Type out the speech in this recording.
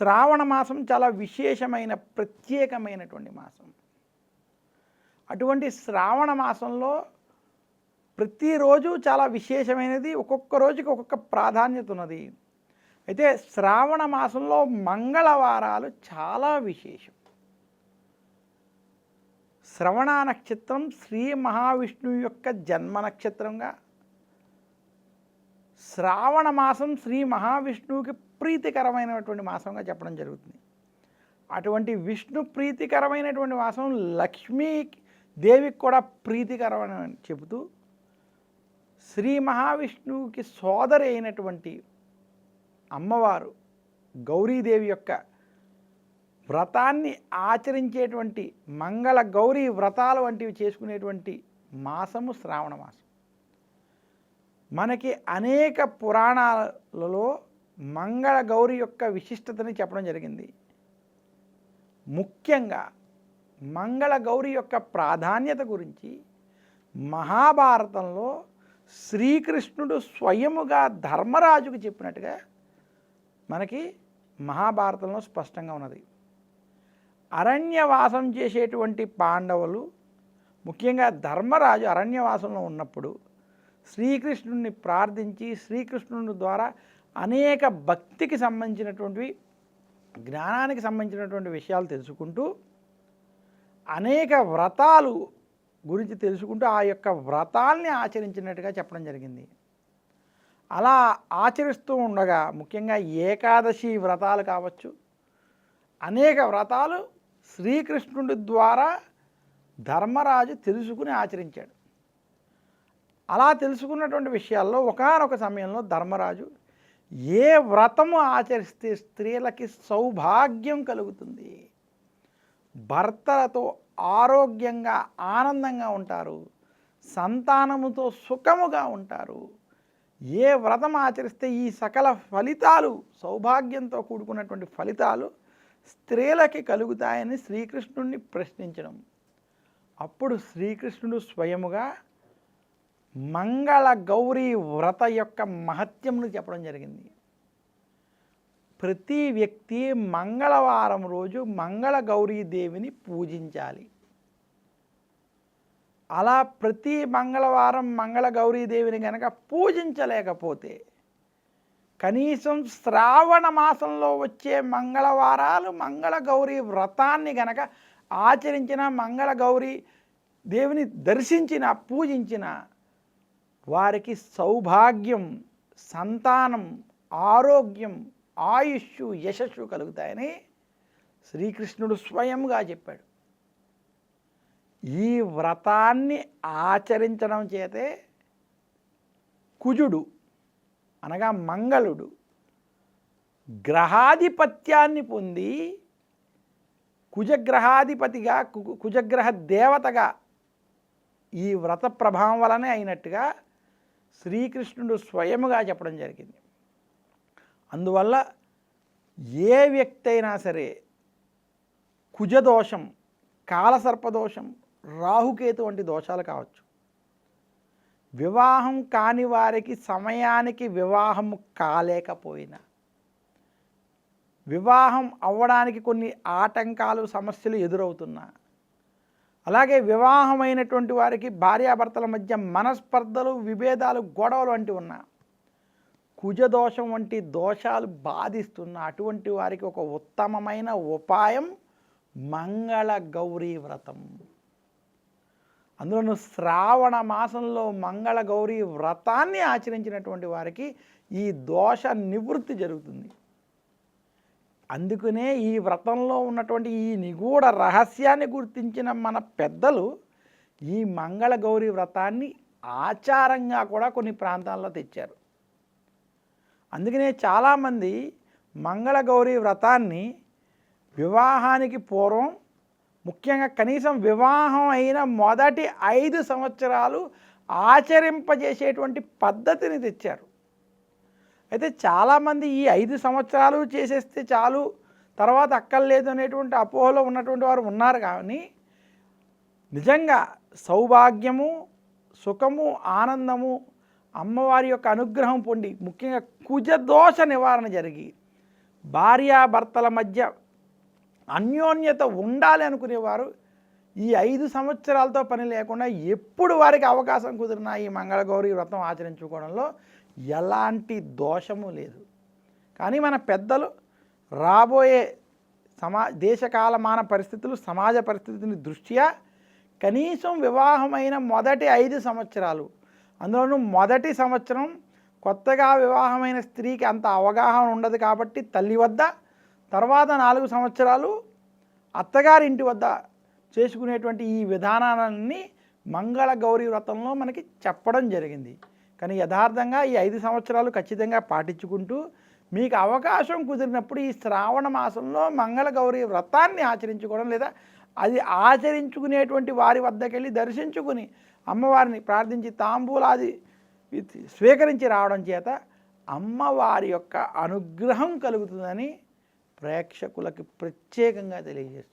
శ్రావణ మాసం చాలా విశేషమైన ప్రత్యేకమైనటువంటి మాసం. అటువంటి శ్రావణ మాసంలో ప్రతిరోజు చాలా విశేషమైనది. ఒక్కొక్క రోజుకి ఒక్కొక్క ప్రాధాన్యత ఉన్నది. అయితే శ్రావణ మాసంలో మంగళవారాలు చాలా విశేషం. శ్రవణ నక్షత్రం శ్రీ మహావిష్ణువు యొక్క జన్మ నక్షత్రంగా, శ్రావణ మాసం శ్రీ మహావిష్ణువుకి ప్రీతికరమైనటువంటి మాసంగా చెప్పడం జరుగుతుంది. అటువంటి విష్ణు ప్రీతికరమైనటువంటి మాసం లక్ష్మీ దేవికి కూడా ప్రీతికరమని చెబుతూ, శ్రీ మహావిష్ణువుకి సోదరి అయినటువంటి అమ్మవారు గౌరీదేవి యొక్క వ్రతాన్ని ఆచరించేటువంటి మంగళ గౌరీ వ్రతాలు వంటివి చేసుకునేటువంటి మాసము శ్రావణ మాసం. మనకి అనేక పురాణాలలో మంగళ గౌరి యొక్క విశిష్టతని చెప్పడం జరిగింది. ముఖ్యంగా మంగళ గౌరి యొక్క ప్రాధాన్యత గురించి మహాభారతంలో శ్రీకృష్ణుడు స్వయముగా ధర్మరాజుకు చెప్పినట్టుగా మనకి మహాభారతంలో స్పష్టంగా ఉన్నది. అరణ్యవాసం చేసేటువంటి పాండవులు, ముఖ్యంగా ధర్మరాజు అరణ్యవాసంలో ఉన్నప్పుడు శ్రీకృష్ణుడిని ప్రార్థించి శ్రీకృష్ణుడి ద్వారా అనేక భక్తికి సంబంధించినటువంటివి, జ్ఞానానికి సంబంధించినటువంటి విషయాలు తెలుసుకుంటూ, అనేక వ్రతాలు గురించి తెలుసుకుంటూ ఆ యొక్క వ్రతాల్ని ఆచరించినట్టుగా చెప్పడం జరిగింది. అలా ఆచరిస్తూ ఉండగా ముఖ్యంగా ఏకాదశి వ్రతాలు కావచ్చు, అనేక వ్రతాలు శ్రీకృష్ణుడి ద్వారా ధర్మరాజు తెలుసుకుని ఆచరించాడు. అలా తెలుసుకున్నటువంటి విషయాల్లో ఒకానొక సమయంలో ధర్మరాజు ఏ వ్రతము ఆచరిస్తే స్త్రీలకి సౌభాగ్యం కలుగుతుంది, భర్తలతో ఆరోగ్యంగా ఆనందంగా ఉంటారు, సంతానముతో సుఖముగా ఉంటారు, ఏ వ్రతం ఆచరిస్తే ఈ సకల ఫలితాలు, సౌభాగ్యంతో కూడుకున్నటువంటి ఫలితాలు స్త్రీలకి కలుగుతాయని శ్రీకృష్ణుడిని ప్రశ్నించడం. అప్పుడు శ్రీకృష్ణుడు స్వయముగా మంగళ గౌరీ వ్రత యొక్క మహత్యమును చెప్పడం జరిగింది. ప్రతి వ్యక్తి మంగళవారం రోజు మంగళ గౌరీ దేవిని పూజించాలి. అలా ప్రతి మంగళవారం మంగళ గౌరీ దేవిని కనుక పూజించలేకపోతే, కనీసం శ్రావణ మాసంలో వచ్చే మంగళవారాలు మంగళ గౌరీ వ్రతాన్ని కనుక ఆచరించిన, మంగళ గౌరీ దేవిని దర్శించిన, పూజించిన వారికి సౌభాగ్యం, సంతానం, ఆరోగ్యం, ఆయుష్, యశస్సు కలుగుతాయని శ్రీకృష్ణుడు స్వయంగా చెప్పాడు. ఈ వ్రతాన్ని ఆచరించడం చేతే కుజుడు అనగా మంగళుడు గ్రహాధిపత్యాన్ని పొంది కుజగ్రహాధిపతిగా, కుజగ్రహ దేవతగా ఈ వ్రత ప్రభావం వలనే అయినట్టుగా శ్రీకృష్ణుడు స్వయముగా చెప్పడం జరిగింది. అందువల్ల ఏ వ్యక్తి అయినా సరే కుజదోషం, కాలసర్పదోషం, రాహుకేతు వంటి దోషాలు కావచ్చు, వివాహం కాని వారికి సమయానికి వివాహం కాలేకపోయినా, వివాహం అవ్వడానికి కొన్ని ఆటంకాలు, సమస్యలు ఎదురవుతున్నా, అలాగే వివాహమైనటువంటి వారికి భార్యాభర్తల మధ్య మనస్పర్ధలు, విభేదాలు, గొడవలు వంటివి ఉన్నా, కుజదోషం వంటి దోషాలు బాధిస్తున్న అటువంటి వారికి ఒక ఉత్తమమైన ఉపాయం మంగళ గౌరీ వ్రతం. అందులోనూ శ్రావణ మాసంలో మంగళ గౌరీ వ్రతాన్ని ఆచరించినటువంటి వారికి ఈ దోష నివృత్తి జరుగుతుంది. అందుకనే ఈ వ్రతంలో ఉన్నటువంటి ఈ నిగూఢ రహస్యాన్ని గుర్తించిన మన పెద్దలు ఈ మంగళ గౌరీ వ్రతాన్ని ఆచారంగా కూడా కొన్ని ప్రాంతాల్లో తెచ్చారు. అందుకనే చాలామంది మంగళ గౌరీ వ్రతాన్ని వివాహానికి పూర్వం, ముఖ్యంగా కనీసం వివాహం అయిన మొదటి 5 సంవత్సరాలు ఆచరింపజేసేటువంటి పద్ధతిని తెచ్చారు. అయితే చాలామంది ఈ 5 సంవత్సరాలు చేసేస్తే చాలు, తర్వాత అక్కర్లేదు అనేటువంటి అపోహలో ఉన్నటువంటి వారు ఉన్నారు. కానీ నిజంగా సౌభాగ్యము, సుఖము, ఆనందము, అమ్మవారి యొక్క అనుగ్రహం పొంది, ముఖ్యంగా కుజదోష నివారణ జరిగి భార్యాభర్తల మధ్య అన్యోన్యత ఉండాలి అనుకునేవారు ఈ 5 సంవత్సరాలతో పని లేకుండా ఎప్పుడు వారికి అవకాశం కుదిరినా ఈ మంగళగౌరి వ్రతం ఆచరించుకోవడంలో ఎలాంటి దోషము లేదు. కానీ మన పెద్దలు రాబోయే దేశకాలమాన పరిస్థితులు, సమాజ పరిస్థితిని దృష్ట్యా కనీసం వివాహమైన మొదటి 5 సంవత్సరాలు, అందులోనూ మొదటి సంవత్సరం కొత్తగా వివాహమైన స్త్రీకి అంత అవగాహన ఉండదు కాబట్టి తల్లి వద్ద, తర్వాత 4 సంవత్సరాలు అత్తగారి ఇంటి వద్ద చేసుకునేటువంటి ఈ విధానాలన్నీ మంగళగౌరి వ్రతంలో మనకి చెప్పడం జరిగింది. కానీ యథార్థంగా ఈ 5 సంవత్సరాలు ఖచ్చితంగా పాటించుకుంటూ మీకు అవకాశం కుదిరినప్పుడు ఈ శ్రావణ మాసంలో మంగళగౌరి వ్రతాన్ని ఆచరించుకోవడం, లేదా అది ఆచరించుకునేటువంటి వారి వద్దకు వెళ్ళి దర్శించుకుని అమ్మవారిని ప్రార్థించి తాంబూలాది స్వీకరించి రావడం చేత అమ్మవారి యొక్క అనుగ్రహం కలుగుతుందని ప్రేక్షకులకి ప్రత్యేకంగా తెలియజేస్తుంది.